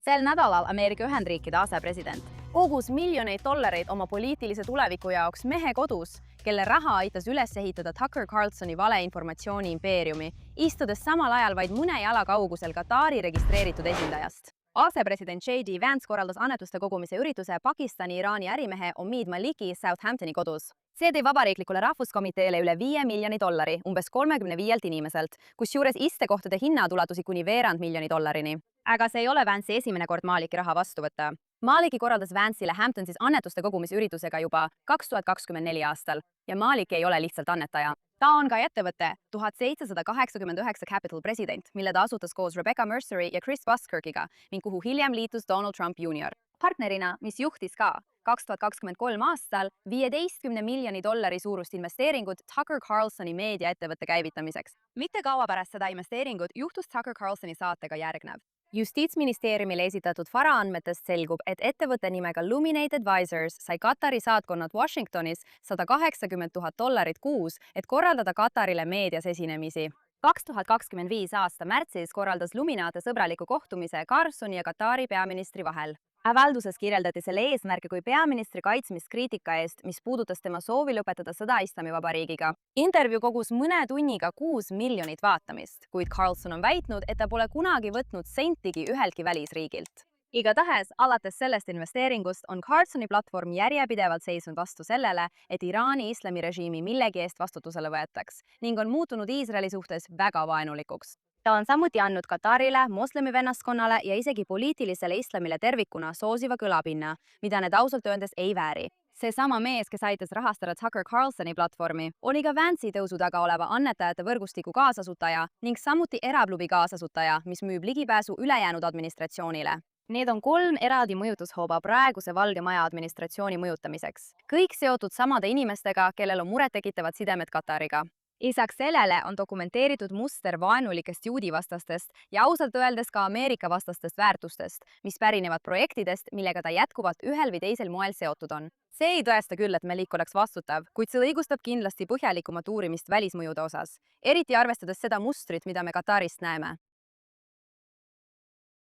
Sel nädalal Ameerika Ühendriikide asepresident kogus miljoneid dollareid oma poliitilise tuleviku jaoks mehe kodus, kelle raha aitas üles ehitada Tucker Carlsoni valeinformatsiooni impeeriumi, istudes samal ajal vaid mõne jala kaugusel Katari registreeritud esindajast. Asepresident J.D. Vance korraldas annetuste kogumise ürituse Pakistani-Iraani ärimehe Omid Maliki Southamptoni kodus. See tõi vabariiklikule rahvuskomiteele üle 5 miljoni dollari umbes 35 inimeselt, kusjuures istekohtade hinnad ulatusid kuni veerand miljoni dollarini. Aga see ei ole Vance'i esimene kord Maliki raha vastu võtta. Maliki korraldas Vance'ile Hamptonsis annetuste kogumise üritusega juba 2024 aastal ja Malik ei ole lihtsalt annetaja. Ta on ka ettevõtte 1789 Capital president, mille ta asutas koos Rebecca Mercery ja Chris Buskirkiga ning kuhu hiljem liitus Donald Trump Jr. Partnerina, mis juhtis ka 2023 aastal 15 miljoni dollari suurust investeeringut Tucker Carlsoni meediaettevõtte käivitamiseks. Mitte kaua pärast seda investeeringut juhtus Tucker Carlsoni saatega järgnev. Justiitsministeeriumile esitatud varaandmetest selgub, et ettevõtte nimega Luminate Advisors sai Katari saatkonnad Washingtonis $180,000 kuus, et korraldada Katarile meedias esinemisi. 2025 aasta märtsis korraldas Luminate sõbraliku kohtumise Carlsoni ja Katari peaministri vahel. Avalduses kirjeldati selle eesmärke kui peaministri kaitsmist kriitika eest, mis puudutas tema soovi lõpetada sõda Islamivabariigiga. Intervjuu kogus mõne tunniga 6 miljonit vaatamist, kuid Carlson on väitnud, et ta pole kunagi võtnud sentigi üheltki välisriigilt. Igatahes, alates sellest investeeringust on Carlsoni platvorm järjepidevalt seisnud vastu sellele, et Iraani islamirežiimi millegi eest vastutusele võetaks ning on muutunud Iisraeli suhtes väga vaenulikuks. Ta on samuti andnud Katarile, moslemi vennaskonnale ja isegi poliitilisele islamile tervikuna soosiva kõlapinna, mida need ausalt öeldes ei vääri. Seesama mees, kes aitas rahastada Tucker Carlsoni platvormi, oli ka Vance'i tõusu taga oleva annetajate võrgustiku kaasasutaja ning samuti eraklubi kaasasutaja, mis müüb ligipääsu ülejäänud administratsioonile. Need on 3 eraldi mõjutushooba praeguse Valge Maja administratsiooni mõjutamiseks. Kõik seotud samade inimestega, kellel on murettekitavad sidemed Katariga. Lisaks sellele on dokumenteeritud muster vaenulikest juudivastastest ja ausalt öeldes ka Ameerika vastastest väärtustest, mis pärinevad projektidest, millega ta jätkuvalt ühel või teisel moel seotud on. See ei tõesta küll, et Malik oleks vastutav, kuid see õigustab kindlasti põhjalikumat uurimist välismõjude osas, eriti arvestades seda mustrit, mida me Katarist näeme.